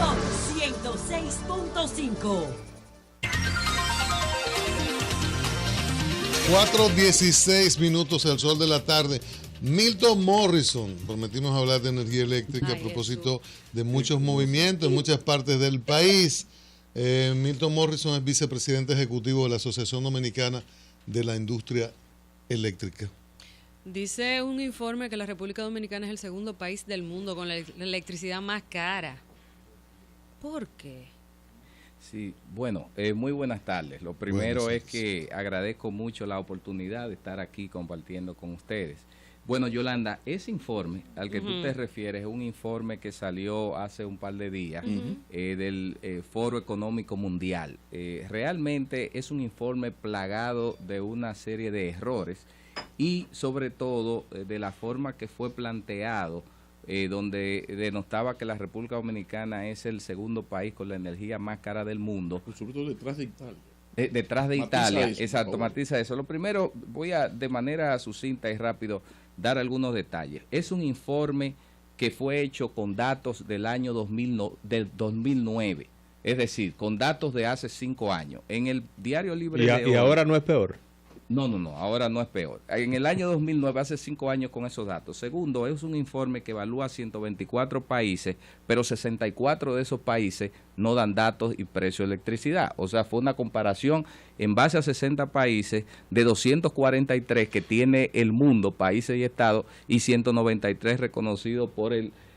Son 106.5. 4:16 el sol de la tarde. Milton Morrison, prometimos hablar de energía eléctrica a propósito de muchos movimientos en muchas partes del país. Milton Morrison es vicepresidente ejecutivo de la Asociación Dominicana de la Industria Eléctrica. Dice un informe que la República Dominicana es el segundo país del mundo con la electricidad más cara. ¿Por qué? Sí, bueno, muy buenas tardes. Lo primero es que agradezco mucho la oportunidad de estar aquí compartiendo con ustedes. Bueno, Yolanda, ese informe al que tú te refieres es un informe que salió hace un par de días del Foro Económico Mundial. Realmente es un informe plagado de una serie de errores y sobre todo de la forma que fue planteado, donde denotaba que la República Dominicana es el segundo país con la energía más cara del mundo. Pero sobre todo detrás de Italia. Detrás de Italia, exacto, matiza eso. Lo primero, voy a de manera sucinta y rápido dar algunos detalles. Es un informe que fue hecho con datos del año 2009, es decir, con datos de hace 5 años. En el Diario Libre de hoy, ¿Y ahora no es peor? No, ahora no es peor. En el año 2009, hace 5 años con esos datos. Segundo, es un informe que evalúa 124 países, pero 64 de esos países no dan datos y precio de electricidad. O sea, fue una comparación en base a 60 países de 243 que tiene el mundo, países y estados, y 193 reconocidos por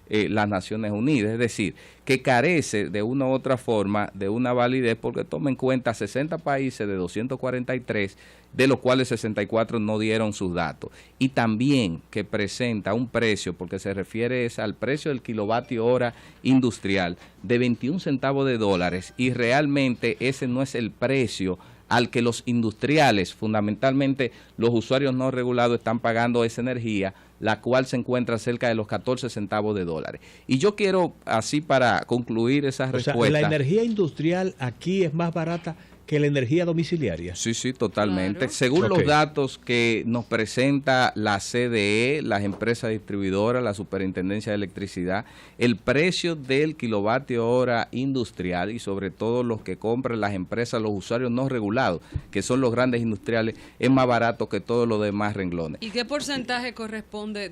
las Naciones Unidas. Es decir, que carece de una u otra forma de una validez porque toma en cuenta 60 países de 243, de los cuales 64 no dieron sus datos. Y también que presenta un precio, porque se refiere al precio del kilovatio hora industrial, de 21 centavos de dólares, y realmente ese no es el precio al que los industriales, fundamentalmente los usuarios no regulados, están pagando esa energía, la cual se encuentra cerca de los 14 centavos de dólares. Y yo quiero, así para concluir esa respuesta... sea, la energía industrial aquí es más barata que la energía domiciliaria. Sí, totalmente. Claro. Según los datos que nos presenta la CDE, las empresas distribuidoras, la Superintendencia de Electricidad, el precio del kilovatio hora industrial y sobre todo los que compran las empresas, los usuarios no regulados, que son los grandes industriales, es más barato que todos los demás renglones. ¿Y qué porcentaje corresponde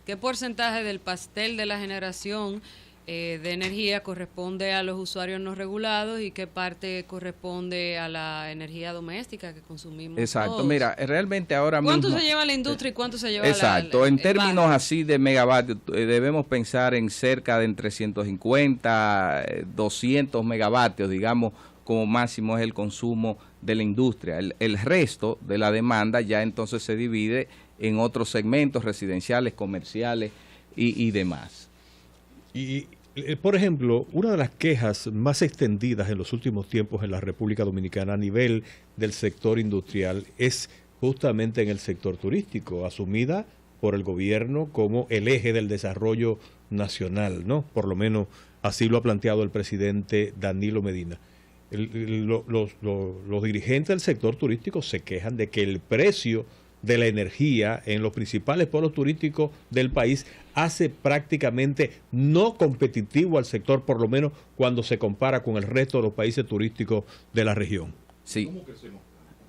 qué porcentaje del pastel de la generación de energía corresponde a los usuarios no regulados y qué parte corresponde a la energía doméstica que consumimos? Exacto, todos? mira, realmente ahora ¿Cuánto mismo... se lleva la industria y cuánto se lleva Exacto, en términos barrio? así de megavatios, debemos pensar en cerca de entre 150, 200 megavatios, digamos, como máximo es el consumo de la industria. El resto de la demanda ya entonces se divide en otros segmentos residenciales, comerciales y demás. Y, por ejemplo, una de las quejas más extendidas en los últimos tiempos en la República Dominicana a nivel del sector industrial es justamente en el sector turístico, asumida por el gobierno como el eje del desarrollo nacional, ¿no? Por lo menos así lo ha planteado el presidente Danilo Medina. Los dirigentes del sector turístico se quejan de que el precio de la energía en los principales polos turísticos del país hace prácticamente no competitivo al sector, por lo menos cuando se compara con el resto de los países turísticos de la región. Sí. ¿Cómo crecemos?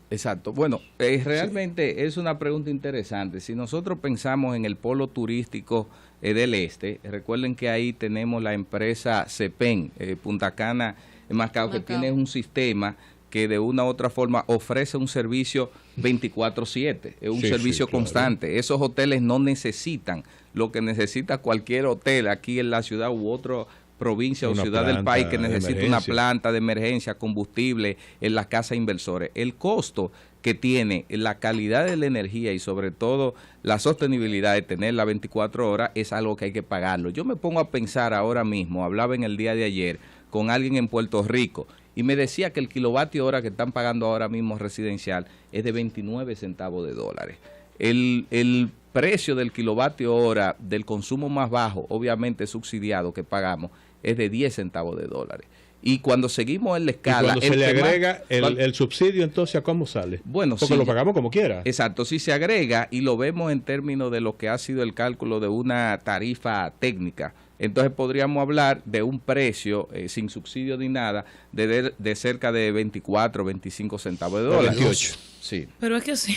Exacto. Bueno, realmente es una pregunta interesante. Si nosotros pensamos en el polo turístico del este, recuerden que ahí tenemos la empresa CEPEN, Punta Cana, Macao, que tiene un sistema que de una u otra forma ofrece un servicio 24/7, es un servicio constante. Esos hoteles no necesitan lo que necesita cualquier hotel aquí en la ciudad u otra provincia o ciudad del país que necesita una planta de emergencia, combustible en las casas inversores. El costo que tiene la calidad de la energía y sobre todo la sostenibilidad de tenerla 24 horas es algo que hay que pagarlo. Yo me pongo a pensar ahora mismo, hablaba en el día de ayer con alguien en Puerto Rico y me decía que el kilovatio hora que están pagando ahora mismo residencial es de 29 centavos de dólares. El precio del kilovatio hora del consumo más bajo, obviamente subsidiado que pagamos, es de 10 centavos de dólares. Y cuando seguimos en la escala... Y cuando se le agrega el subsidio, entonces, ¿a cómo sale? Bueno, porque lo pagamos como quiera. Exacto, si se agrega y lo vemos en términos de lo que ha sido el cálculo de una tarifa técnica entonces podríamos hablar de un precio sin subsidio ni nada de cerca de 24, 25 centavos de dólar. 28. Sí. Pero es que sí.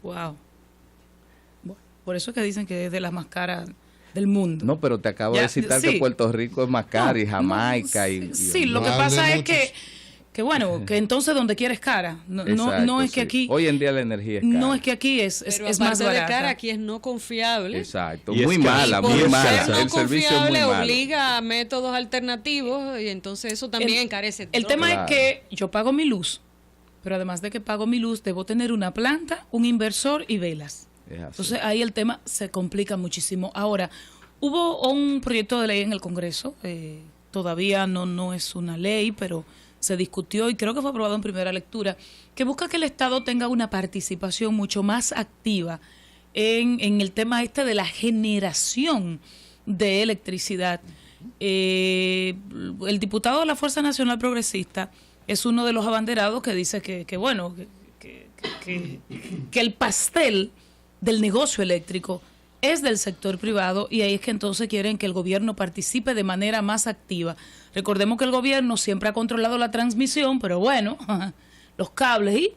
Wow. Bueno, por eso es que dicen que es de las más caras del mundo. No, pero te acabo de citar que Puerto Rico es más caro y Jamaica. Sí, lo que pasa es que bueno, que entonces donde quiera es cara. No es que aquí... Hoy en día la energía es cara. No es que aquí es más barata. de cara, aquí es no confiable. Exacto, Y muy mala, y por muy ser mala. no El servicio es muy malo. obliga a métodos alternativos y entonces eso también encarece. El tema Claro. es que yo pago mi luz, pero además de que pago mi luz, debo tener una planta, un inversor y velas. Es así. Entonces ahí el tema se complica muchísimo. Ahora, hubo un proyecto de ley en el Congreso, todavía no es una ley, pero se discutió y creo que fue aprobado en primera lectura, que busca que el Estado tenga una participación mucho más activa en el tema este de la generación de electricidad. El diputado de la Fuerza Nacional Progresista es uno de los abanderados que dice que el pastel del negocio eléctrico es del sector privado y ahí es que entonces quieren que el gobierno participe de manera más activa. Recordemos que el gobierno siempre ha controlado la transmisión, pero bueno, los cables y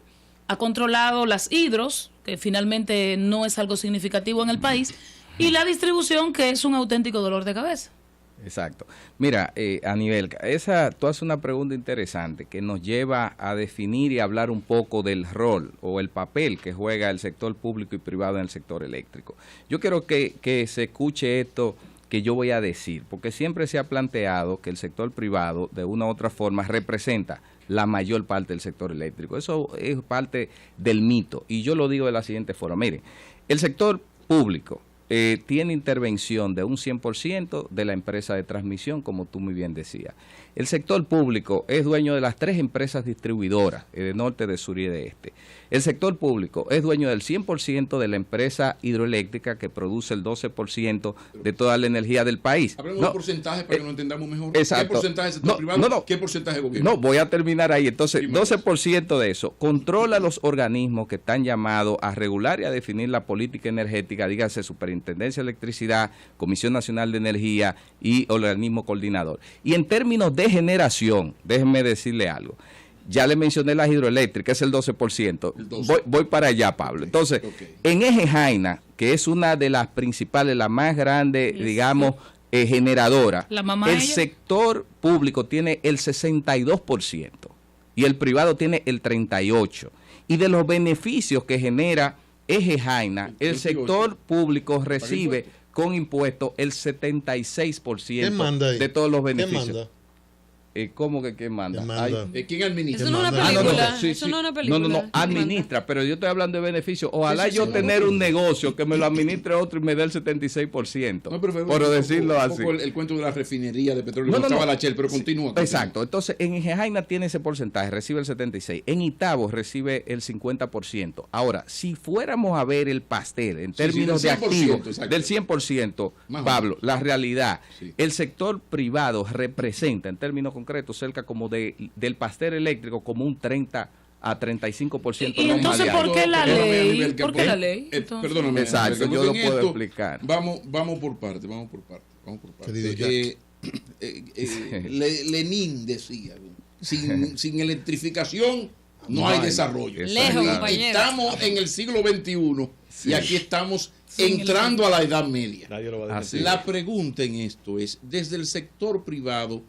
ha controlado las hidros, que finalmente no es algo significativo en el país, y la distribución, que es un auténtico dolor de cabeza. Exacto. Mira, Aníbal, tú haces una pregunta interesante que nos lleva a definir y hablar un poco del rol o el papel que juega el sector público y privado en el sector eléctrico. Yo quiero que se escuche esto que yo voy a decir, porque siempre se ha planteado que el sector privado, de una u otra forma, representa la mayor parte del sector eléctrico. Eso es parte del mito, y yo lo digo de la siguiente forma. Miren, el sector público tiene intervención de un 100% de la empresa de transmisión, como tú muy bien decías. El sector público es dueño de las 3 empresas distribuidoras, de norte, de sur y de este. El sector público es dueño del 100% de la empresa hidroeléctrica que produce el 12% de toda la energía del país. Hablemos de porcentajes para que lo entendamos mejor. Exacto. ¿Qué porcentaje es sector privado? ¿Qué porcentaje es gobierno? No, voy a terminar ahí. Entonces, Primero. 12% de eso controla los organismos que están llamados a regular y a definir la política energética, dígase Superintendencia de Electricidad, Comisión Nacional de Energía y organismo coordinador. Y en términos de generación, déjenme decirle algo. Ya le mencioné las hidroeléctricas, es el 12%. El 12. Voy para allá, Pablo. Entonces, en Eje Jaina, que es una de las principales, la más grande, digamos, generadora, La mamá el ella. sector público tiene el 62% y el privado tiene el 38%. Y de los beneficios que genera Eje Jaina, el sector público recibe con impuestos el 76% de todos los beneficios. ¿Quién manda? ¿Cómo que quién manda? ¿Quién manda? ¿Quién administra? Eso no es una manda? película. Sí, Eso sí. no es una película. No, administra, pero yo estoy hablando de beneficios. Ojalá yo tener un negocio que me lo administre otro y me dé el 76%. No, pero fue por decirlo un así. poco el cuento de la refinería de petróleo. No, No, no, estaba no. la Shell, pero continúa. Exacto. Entonces, en Jaina tiene ese porcentaje, recibe el 76%. En Itabo recibe el 50%. Ahora, si fuéramos a ver el pastel en términos del de 100%, activos, exacto. del 100%, Más o Pablo, menos. la realidad, Sí. el sector privado representa, en términos concretos, cerca como del pastel eléctrico, como un 30 a 35%. Y no entonces, más de ¿por ahí. qué la Perdóname, ley? Aníbal, que ¿Por qué la ley? Entonces, Perdóname. Exacto, Aníbal, yo porque lo en puedo esto explicar. Vamos por parte. Querido Jack. Lenin decía, sin electrificación no hay desarrollo. Lejos, Y compañero. estamos en el siglo XXI y aquí estamos Sin entrando a la Edad Media. Nadie lo va a Así decir. La pregunta en esto es, desde el sector privado,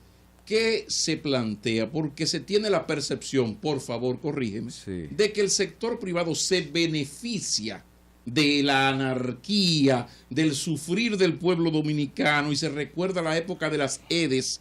¿qué se plantea? Porque se tiene la percepción, por favor, corrígeme, Sí. de que el sector privado se beneficia de la anarquía, del sufrir del pueblo dominicano, y se recuerda la época de las EDES,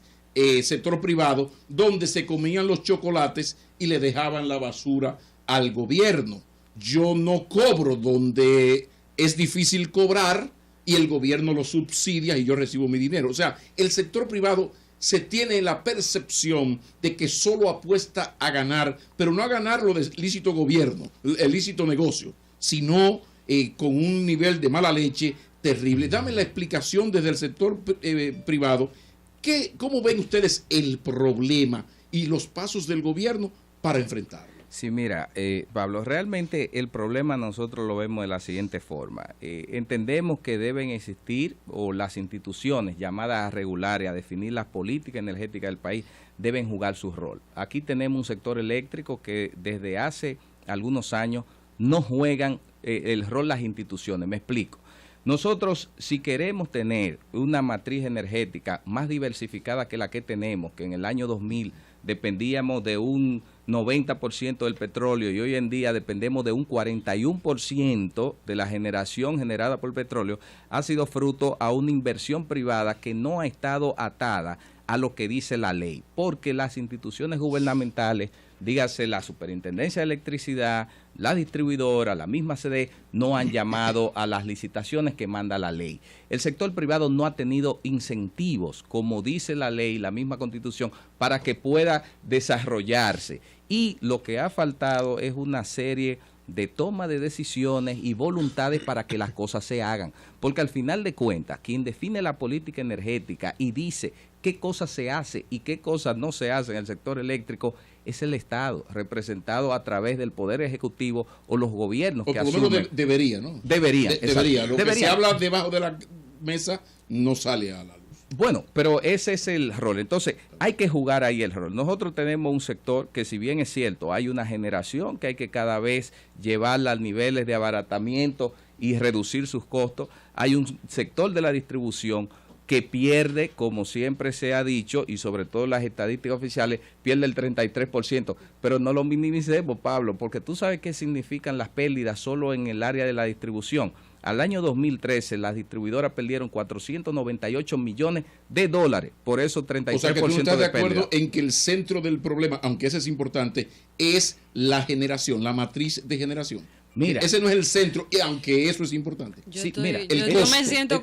sector privado, donde se comían los chocolates y le dejaban la basura al gobierno. Yo no cobro donde es difícil cobrar y el gobierno lo subsidia y yo recibo mi dinero. O sea, el sector privado se tiene la percepción de que solo apuesta a ganar, pero no a ganar lo de lícito gobierno, el lícito negocio, sino con un nivel de mala leche terrible. Dame la explicación desde el sector privado. ¿Cómo ven ustedes el problema y los pasos del gobierno para enfrentarlo? Sí, mira, Pablo, realmente el problema nosotros lo vemos de la siguiente forma. Entendemos que deben existir, o las instituciones llamadas a regular y a definir las políticas energéticas del país deben jugar su rol. Aquí tenemos un sector eléctrico que desde hace algunos años no juegan el rol las instituciones. Me explico. Nosotros, si queremos tener una matriz energética más diversificada que la que tenemos, que en el año 2000 dependíamos de un 90% del petróleo y hoy en día dependemos de un 41% de la generación generada por el petróleo, ha sido fruto a una inversión privada que no ha estado atada a lo que dice la ley, porque las instituciones gubernamentales, dígase la Superintendencia de Electricidad, la distribuidora, la misma CDE, no han llamado a las licitaciones que manda la ley. El sector privado no ha tenido incentivos, como dice la ley, la misma Constitución, para que pueda desarrollarse. Y lo que ha faltado es una serie de toma de decisiones y voluntades para que las cosas se hagan. Porque al final de cuentas, quien define la política energética y dice qué cosas se hace y qué cosas no se hacen en el sector eléctrico es el Estado, representado a través del Poder Ejecutivo o los gobiernos que asumen. Por lo menos debería, ¿no? Debería. Lo que se habla debajo de la mesa no sale a la luz. Bueno, pero ese es el rol. Entonces, hay que jugar ahí el rol. Nosotros tenemos un sector que, si bien es cierto, hay una generación que hay que cada vez llevarla a niveles de abaratamiento y reducir sus costos, hay un sector de la distribución que pierde, como siempre se ha dicho, y sobre todo las estadísticas oficiales, pierde el 33%. Pero no lo minimicemos, Pablo, porque tú sabes qué significan las pérdidas solo en el área de la distribución. Al año 2013, las distribuidoras perdieron 498 millones de dólares, por eso 33% o sea que tú no estás de acuerdo pérdida. en que el centro del problema, aunque ese es importante, es la generación, la matriz de generación. Mira, ese no es el centro, aunque eso es importante. Sí, mira, yo me siento,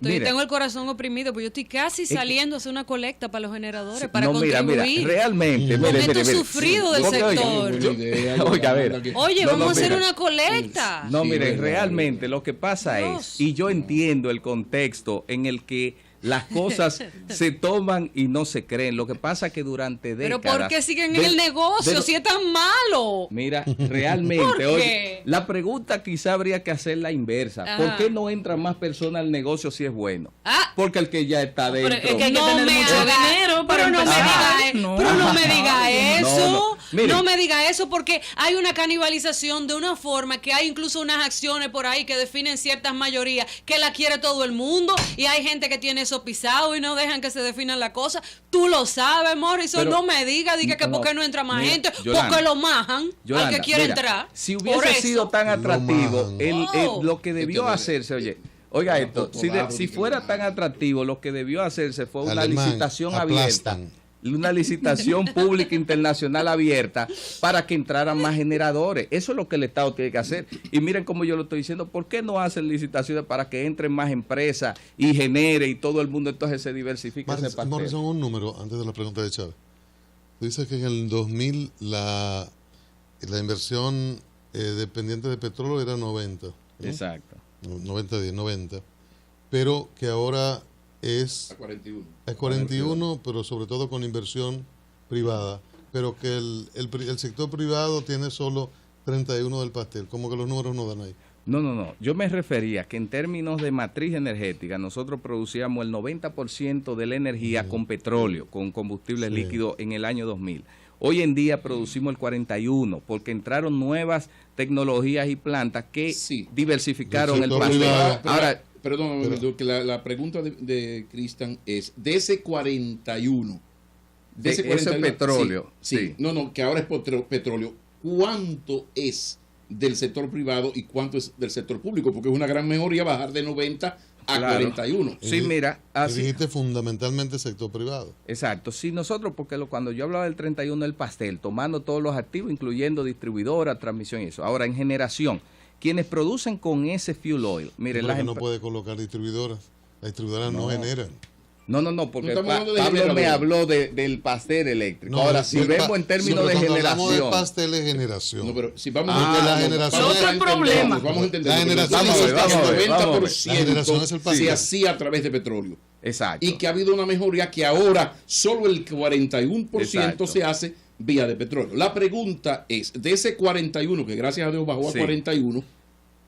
mira, tengo el corazón oprimido, porque yo estoy casi saliendo a hacer una colecta para los generadores, sí, para contribuir. Mira, realmente, momento sufrido del sector. Oiga, a ver. Oye, vamos a hacer una colecta. No, mire, realmente lo que pasa es, y yo entiendo el contexto en el que las cosas se toman y no se creen. Lo que pasa es que durante décadas... ¿Pero por qué siguen en el negocio si es tan malo? Mira, realmente, oye, la pregunta quizá habría que hacer la inversa. Ajá. ¿Por qué no entran más personas al negocio si es bueno? Porque el que ya está dentro... Pero es que hay que tener mucho dinero para empezar. Pero no me diga eso. Mire, no me diga eso, porque hay una canibalización de una forma que hay incluso unas acciones por ahí que definen ciertas mayorías que la quiere todo el mundo, y hay gente que tiene eso pisado y no dejan que se definan la cosa. Tú lo sabes, Morrison. No me diga que por qué no entra más gente, Yolanda, porque lo majan Yolanda, al que quiere mira, entrar. Si hubiese sido tan atractivo, lo que debió Entonces, hacerse, oiga esto, si fuera tan atractivo, lo que debió hacerse fue una licitación abierta. Una licitación pública internacional abierta para que entraran más generadores. Eso es lo que el Estado tiene que hacer. Y miren cómo yo lo estoy diciendo, ¿por qué no hacen licitaciones para que entren más empresas y genere y todo el mundo entonces se diversifique ese pastel? Morrison, un número antes de la pregunta de Chávez. Tú dices que en el 2000 la inversión dependiente de petróleo era 90. ¿no? Exacto. 90, pero que ahora es 41, pero sobre todo con inversión privada, pero que el sector privado tiene solo 31 del pastel, como que los números no dan ahí. No. Yo me refería que en términos de matriz energética, nosotros producíamos el 90% de la energía con petróleo, con combustibles líquidos en el año 2000. Hoy en día producimos el 41%, porque entraron nuevas tecnologías y plantas que diversificaron el pastel. Ahora, perdón, que la pregunta de Cristian es, de ese 41, ese petróleo, sí. No, que ahora es petróleo, ¿cuánto es del sector privado y cuánto es del sector público? Porque es una gran mejoría bajar de 90 a 41. Sí, mira, así dijiste fundamentalmente sector privado. Exacto. Sí, nosotros, porque cuando yo hablaba del 31 del pastel, tomando todos los activos, incluyendo distribuidora, transmisión y eso. Ahora, en generación, quienes producen con ese fuel oil, miren, no puede colocar distribuidoras. Las distribuidoras no generan. No, porque Pablo me habló del pastel eléctrico. Ahora, si vemos en términos de generación. Hablamos de pastel de generación. No, pero si vamos a la generación. Otro problema. Vamos a entender. La generación el 90% se hacía a través de petróleo. Exacto. Y que ha habido una mejoría que ahora solo el 41% se hace vía de petróleo. La pregunta es, de ese 41, que gracias a Dios bajó a 41,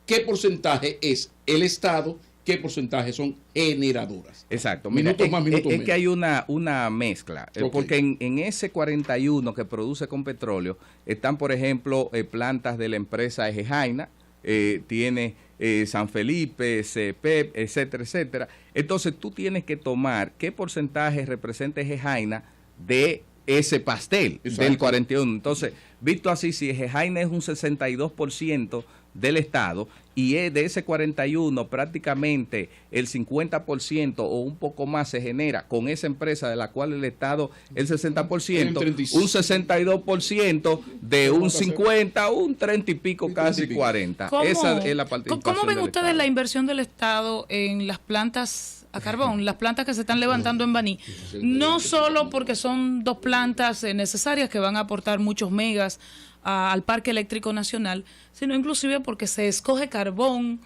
¿qué porcentaje es el Estado? ¿Qué porcentaje son generadoras? Exacto. Minutos más, minutos menos. Es que hay una mezcla, porque en ese 41 que produce con petróleo están, por ejemplo, plantas de la empresa Ejejaina, tiene San Felipe, CPEP, etcétera, etcétera. Entonces tú tienes que tomar qué porcentaje representa Ejejaina de ese pastel. Exacto. Del 41. Entonces, visto así, si Ejejaina es un 62% del Estado y de ese 41 prácticamente el 50% o un poco más se genera con esa empresa de la cual el Estado el 60%, un 62% de un 50, un 30 y pico, casi 40. Esa es la participación. ¿Cómo ven del ustedes Estado. la inversión del Estado en las plantas a carbón, las plantas que se están levantando en Baní? No solo porque son 2 plantas necesarias que van a aportar muchos megas al Parque Eléctrico Nacional, sino inclusive porque se escoge carbón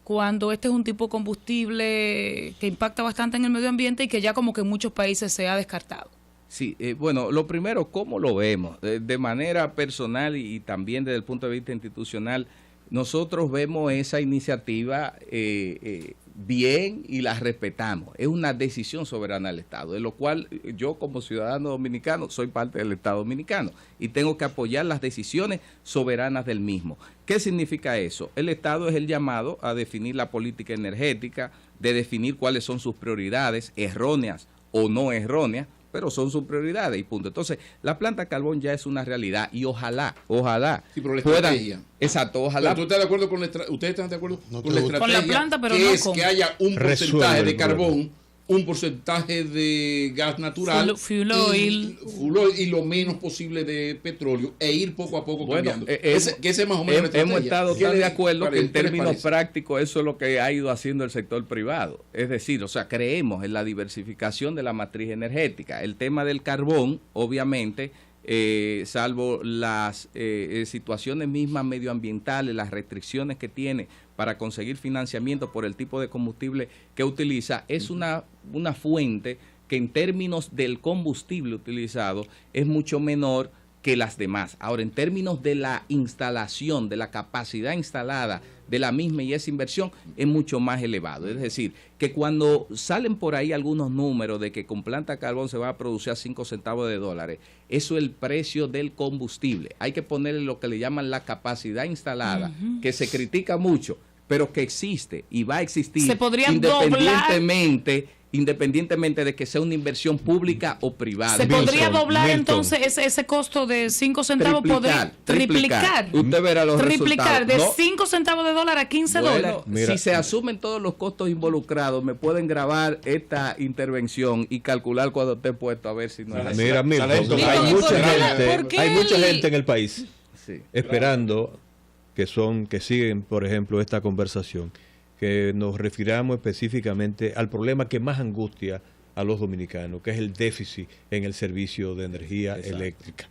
cuando este es un tipo de combustible que impacta bastante en el medio ambiente y que ya como que en muchos países se ha descartado. Sí, bueno, lo primero, ¿cómo lo vemos? De manera personal y también desde el punto de vista institucional, nosotros vemos esa iniciativa bien y la respetamos. Es una decisión soberana del Estado, de lo cual yo como ciudadano dominicano soy parte del Estado dominicano y tengo que apoyar las decisiones soberanas del mismo. ¿Qué significa eso? El Estado es el llamado a definir la política energética, de definir cuáles son sus prioridades, erróneas o no erróneas, pero son sus prioridades y punto. Entonces, la planta de carbón ya es una realidad y ojalá sí, pero la puedan, estrategia. Exacto, ojalá. Pero ¿tú estás de acuerdo con ustedes están de acuerdo No con la estrategia? Con la planta, pero que no es con... que haya un porcentaje Resuelve de el carbón, problema. un porcentaje de gas natural, Fuel oil. y lo menos posible de petróleo e ir poco a poco Bueno, cambiando. Que ese es más o menos la estrategia. hemos estado tan de acuerdo que en ¿qué les términos parece? prácticos eso es lo que ha ido haciendo el sector privado. Es decir, o sea, creemos en la diversificación de la matriz energética. El tema del carbón, obviamente, salvo las situaciones mismas medioambientales, las restricciones que tiene para conseguir financiamiento por el tipo de combustible que utiliza, es una fuente que en términos del combustible utilizado es mucho menor que las demás. Ahora, en términos de la instalación, de la capacidad instalada de la misma y esa inversión, es mucho más elevado. Es decir, que cuando salen por ahí algunos números de que con planta de carbón se va a producir a 5 centavos de dólares, eso es el precio del combustible. Hay que ponerle lo que le llaman la capacidad instalada, que se critica mucho, pero que existe y va a existir Se podría independientemente de que sea una inversión pública o privada. Se podría doblar Milton. entonces ese costo de 5 centavos, triplicar. Usted verá los Triplicar resultados. de 5 centavos de dólar a 15 Bueno, dólares. Mira. si se asumen todos los costos involucrados, me pueden grabar esta intervención y calcular cuando esté puesto a ver si no es así. Mira, Milton, hay ¿por qué hay mucha el- gente en el país Sí. esperando que siguen, por ejemplo, esta conversación, que nos refiramos específicamente al problema que más angustia a los dominicanos, que es el déficit en el servicio de energía eléctrica.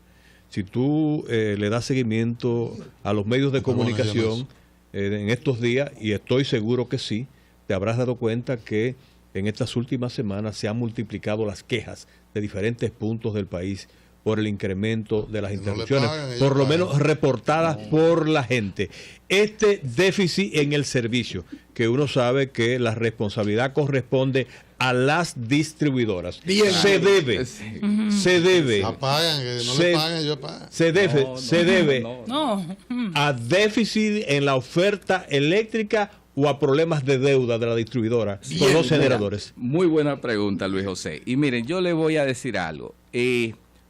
Si tú le das seguimiento a los medios de comunicación en estos días, y estoy seguro que sí, te habrás dado cuenta que en estas últimas semanas se han multiplicado las quejas de diferentes puntos del país por el incremento de las Que no le interrupciones, pagan, ellos por lo pagan. menos reportadas por la gente. Este déficit en el servicio, que uno sabe que la responsabilidad corresponde a las distribuidoras, Bien. se debe, Apagan, que no Se- le pagan, ellos apagan. se debe No. a déficit en la oferta eléctrica o a problemas de deuda de la distribuidora con los generadores. Muy buena pregunta, Luis José. Y miren, yo le voy a decir algo.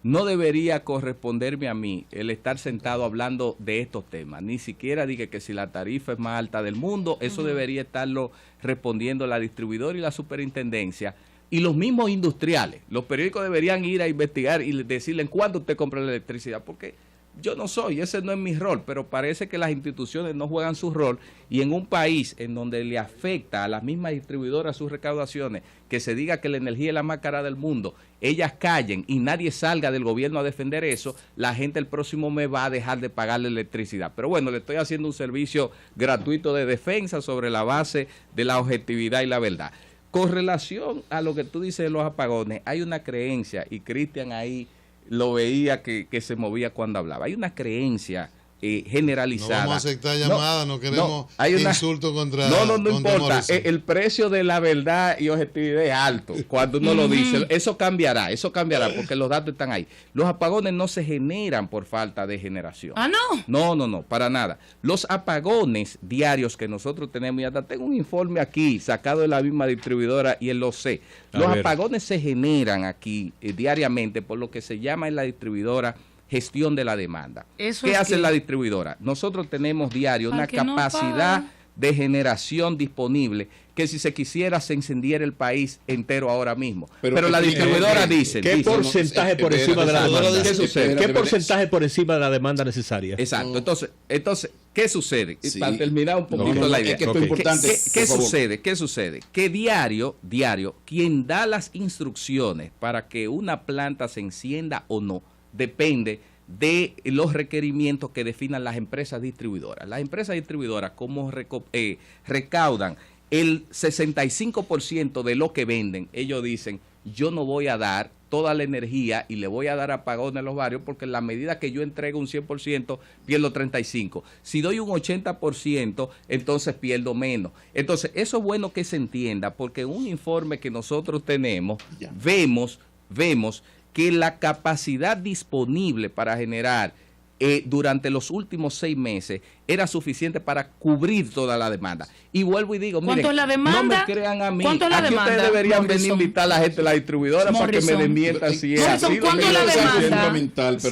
No debería corresponderme a mí el estar sentado hablando de estos temas. Ni siquiera diga que si la tarifa es más alta del mundo, eso debería estarlo respondiendo la distribuidora y la superintendencia. Y los mismos industriales. Los periódicos deberían ir a investigar y decirle en cuánto usted compra la electricidad. Porque yo no soy, ese no es mi rol, pero parece que las instituciones no juegan su rol y en un país en donde le afecta a las mismas distribuidoras sus recaudaciones, que se diga que la energía es la más cara del mundo, ellas callen y nadie salga del gobierno a defender eso, la gente el próximo mes va a dejar de pagar la electricidad. Pero bueno, le estoy haciendo un servicio gratuito de defensa sobre la base de la objetividad y la verdad. Con relación a lo que tú dices de los apagones, hay una creencia, y Cristian ahí lo veía que se movía cuando hablaba. Hay una creencia generalizada. No vamos a aceptar llamadas, no queremos insultos contra No contra importa. Morrison. El precio de la verdad y objetividad es alto. Cuando uno lo dice, eso cambiará, porque los datos están ahí. Los apagones no se generan por falta de generación. Ah, no. No, para nada. Los apagones diarios que nosotros tenemos, y hasta tengo un informe aquí sacado de la misma distribuidora y él lo sé. Los apagones se generan aquí diariamente por lo que se llama en la distribuidora gestión de la demanda. ¿Qué hace la distribuidora? Nosotros tenemos diario una capacidad de generación disponible que si se quisiera se encendiera el país entero ahora mismo. Pero la distribuidora dice... ¿Qué porcentaje por encima de la demanda? ¿Qué sucede? ¿Qué porcentaje por encima de la demanda necesaria? Exacto. Entonces ¿qué sucede? Para terminar un poquito la idea. Es que esto es importante. ¿Qué sucede? Que diario, quien da las instrucciones para que una planta se encienda o no, depende de los requerimientos que definan las empresas distribuidoras. Las empresas distribuidoras, como recaudan el 65% de lo que venden, ellos dicen, yo no voy a dar toda la energía y le voy a dar apagones a los barrios porque en la medida que yo entrego un 100%, pierdo 35%. Si doy un 80%, entonces pierdo menos. Entonces, eso es bueno que se entienda porque en un informe que nosotros tenemos, vemos que la capacidad disponible para generar durante los últimos 6 meses era suficiente para cubrir toda la demanda. Y vuelvo y digo, miren, ¿cuánto es la demanda? No me crean a mí. ¿Cuánto es la Aquí demanda, ustedes deberían Morrison? venir a invitar a la gente de la distribuidora para que me desmientan si es Morrison, así. ¿cuánto es la demanda?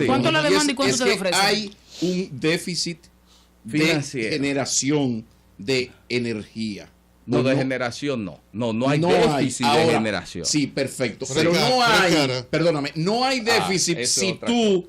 ¿Cuánto es la demanda y cuánto se le ofrece? Hay un déficit financiero de generación de energía. No, de generación no hay déficit de generación. Sí, perfecto. Pero no hay déficit si tú,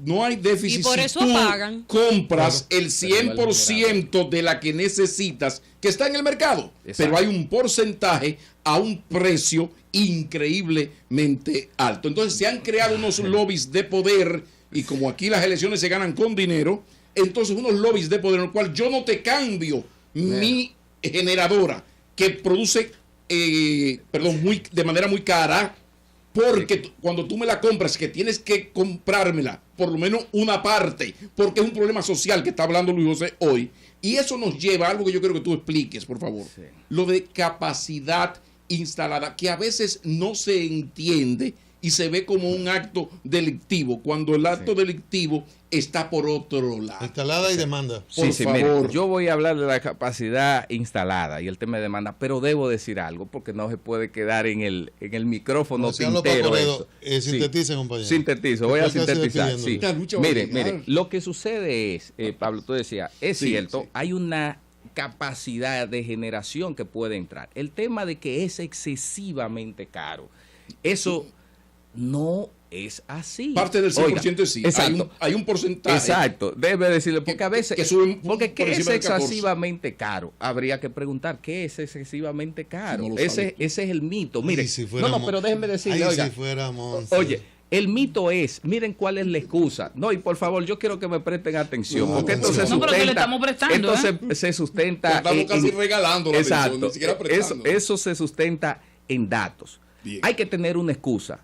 no hay déficit y por si eso tú pagan. compras el 100% de la que necesitas, que está en el mercado. Exacto. Pero hay un porcentaje a un precio increíblemente alto. Entonces se han creado unos lobbies de poder, y como aquí las elecciones se ganan con dinero, entonces unos lobbies de poder en el cual yo no te cambio mi generadora que produce de manera muy cara, porque cuando tú me la compras, que tienes que comprármela por lo menos una parte, porque es un problema social que está hablando Luis José hoy, y eso nos lleva a algo que yo quiero que tú expliques, por favor. Lo de capacidad instalada, que a veces no se entiende y se ve como un acto delictivo, cuando el acto delictivo está por otro lado. Instalada y demanda. Por favor. Mire, yo voy a hablar de la capacidad instalada y el tema de demanda, pero debo decir algo porque no se puede quedar en el micrófono tintero. Sintetiza, compañero. Sintetizo, voy a sintetizar. Sí. Miren, lo que sucede es, Pablo, tú decías, es cierto, hay una capacidad de generación que puede entrar. El tema de que es excesivamente caro, eso no es así. Parte del 100% sí. Exacto. Hay un porcentaje. Exacto. Debe decirle, porque a veces... porque ¿qué es excesivamente 14. caro? Habría que preguntar, ¿qué es excesivamente caro? No ese es el mito. Mire, pero déjenme decirle, si fuéramos... Oye, el mito es, miren cuál es la excusa. No, y por favor, yo quiero que me presten atención, porque esto se sustenta... pero que le estamos prestando, Esto se sustenta... Estamos casi regalando la exacto. atención, ni siquiera prestando. Eso se sustenta en datos. Bien. Hay que tener una excusa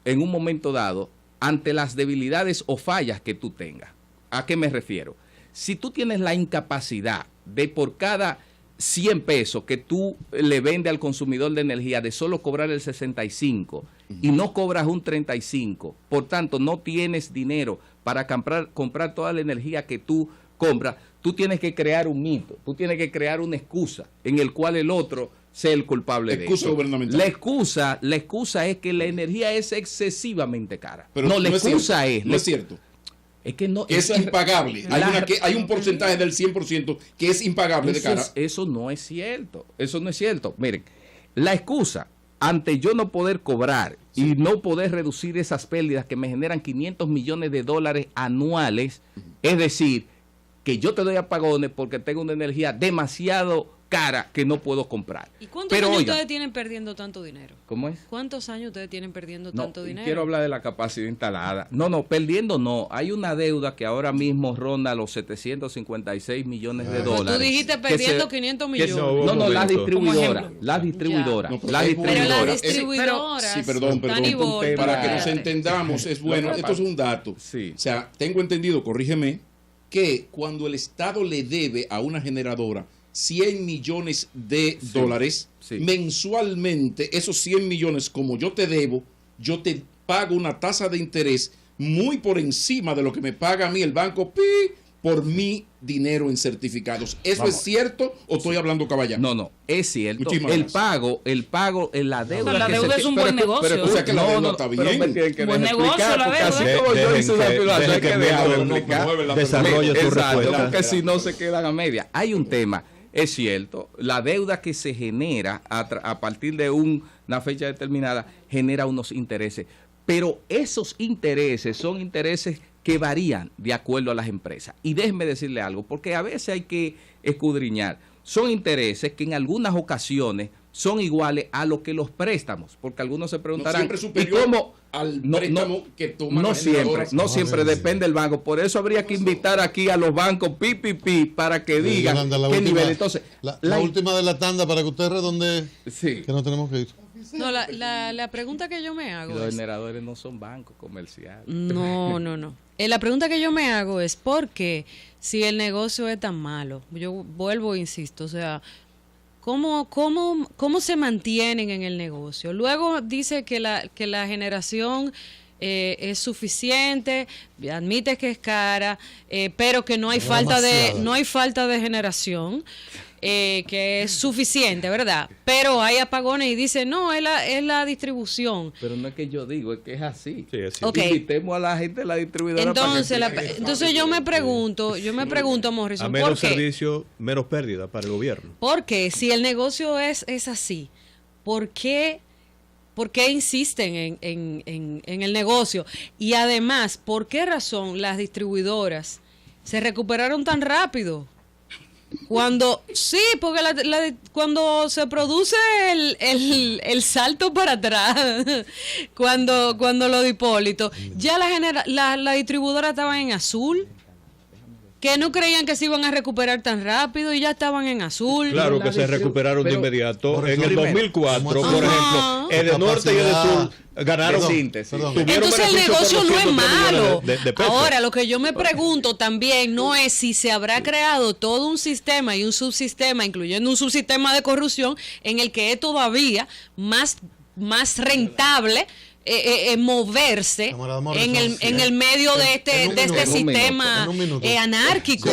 en un momento dado ante las debilidades o fallas que tú tengas. ¿A qué me refiero? Si tú tienes la incapacidad de por cada 100 pesos que tú le vendes al consumidor de energía de solo cobrar el 65 y no cobras un 35, por tanto no tienes dinero para comprar toda la energía que tú compras, tú tienes que crear un mito, tú tienes que crear una excusa en el cual el otro sea el culpable de eso. Gubernamental. La excusa es que la energía es excesivamente cara. Pero no, la excusa es... No es cierto. Es que no... Es impagable. Hay un porcentaje del 100% que es impagable de cara. Eso no es cierto. Eso no es cierto. Miren, la excusa ante yo no poder cobrar y no poder reducir esas pérdidas que me generan $500 millones anuales, es decir, que yo te doy apagones porque tengo una energía demasiado cara que no puedo comprar. ¿Y cuántos años ustedes tienen perdiendo tanto dinero? ¿Cómo es? ¿Cuántos años ustedes tienen perdiendo No, tanto dinero? quiero hablar de la capacidad instalada. No, perdiendo no. Hay una deuda que ahora mismo ronda los 756 millones de dólares. Pues tú dijiste perdiendo 500 millones. No, las distribuidoras. Pero las las distribuidoras. Sí, perdón. Para que nos entendamos, es bueno. Esto es un dato. Sí. O sea, tengo entendido, corrígeme, que cuando el Estado le debe a una generadora 100 millones de dólares, mensualmente, esos 100 millones, como yo te debo, yo te pago una tasa de interés muy por encima de lo que me paga a mí el banco por mi dinero en certificados. ¿Eso es cierto o estoy hablando caballero? No, es cierto. Muchísimas El pago, la deuda. La deuda es un buen negocio. O sea que la deuda está bien. Buen negocio la deuda. Desarrolle tu respuesta. Porque si no se quedan a media. Hay un tema. Es cierto, la deuda que se genera a partir de una fecha determinada genera unos intereses, pero esos intereses son intereses que varían de acuerdo a las empresas. Y déjenme decirle algo, porque a veces hay que escudriñar. Son intereses que en algunas ocasiones son iguales a lo que los préstamos, porque algunos se preguntarán, ¿y cómo al préstamo que toman las generadoras? No siempre, depende del banco. Por eso habría que invitar aquí a los bancos para que digan qué nivel. Entonces, la última de la tanda para que usted redondee, que no tenemos que ir. No, la pregunta que yo me hago los generadores no son bancos comerciales. No. La pregunta que yo me hago es ¿por qué si el negocio es tan malo? Yo vuelvo e insisto, o sea, ¿cómo se mantienen en el negocio? Luego dice que la generación es suficiente, admite que es cara, pero que no hay falta de generación. Que es suficiente, ¿verdad? Pero hay apagones y dice, no, es la distribución. Pero no es que yo digo, es que es así. Sí, es así. Okay. Invitemos a la gente de la distribuidora. Entonces yo me pregunto, Morrison, a menos ¿por qué? servicio, menos pérdida para el gobierno. Porque si el negocio es así, ¿por qué insisten en el negocio? Y además, ¿por qué razón las distribuidoras se recuperaron tan rápido? Cuando se produce el salto para atrás, cuando lo de Hipólito, ya la distribuidora estaba en azul, que no creían que se iban a recuperar tan rápido y ya estaban en azul. Claro que se recuperaron de inmediato. En el 2004, por ejemplo, Edenorte y Edesur ganaron. Entonces el negocio no es malo. Ahora, lo que yo me pregunto también no es si se habrá creado todo un sistema y un subsistema, incluyendo un subsistema de corrupción, en el que es todavía más rentable moverse en el medio de este sistema anárquico.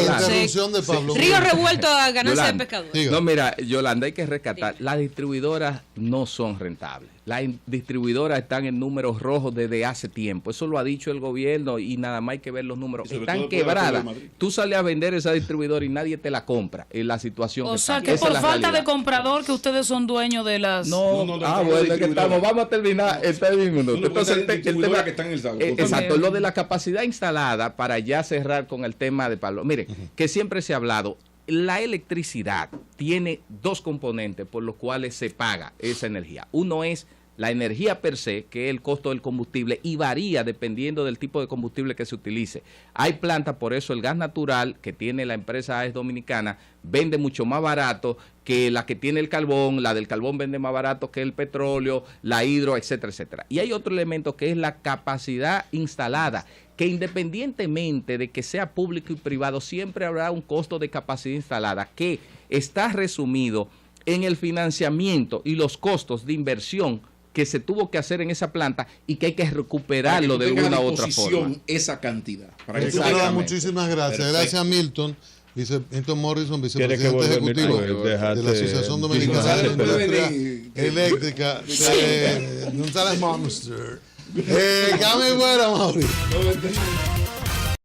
Río revuelto a ganancia de pescadores. No, mira, Yolanda, hay que rescatar. Las distribuidoras no son rentables. Las distribuidoras están en números rojos desde hace tiempo. Eso lo ha dicho el gobierno y nada más hay que ver los números. Están quebradas. Tú sales a vender esa distribuidora y nadie te la compra en la situación que está. O sea, que por falta de comprador que ustedes son dueños de las... Bueno, es que estamos. Vamos a terminar este minuto. Entonces, el tema que está en el saldo. Exacto, lo de la capacidad instalada, para ya cerrar con el tema de Pablo. Mire, que siempre se ha hablado, la electricidad tiene dos componentes por los cuales se paga esa energía. Uno es la energía per se, que es el costo del combustible, y varía dependiendo del tipo de combustible que se utilice. Hay plantas, por eso el gas natural que tiene la empresa AES Dominicana vende mucho más barato que la que tiene el carbón, la del carbón vende más barato que el petróleo, la hidro, etcétera, etcétera. Y hay otro elemento que es la capacidad instalada, que independientemente de que sea público y privado, siempre habrá un costo de capacidad instalada que está resumido en el financiamiento y los costos de inversión que se tuvo que hacer en esa planta y que hay que recuperarlo de una u otra forma. Esa cantidad. Muchísimas gracias. Gracias a Milton Morrison, vicepresidente ejecutivo de la Asociación Dominicana de Industria Eléctrica de González Monster. Cambio fuera, Mauricio.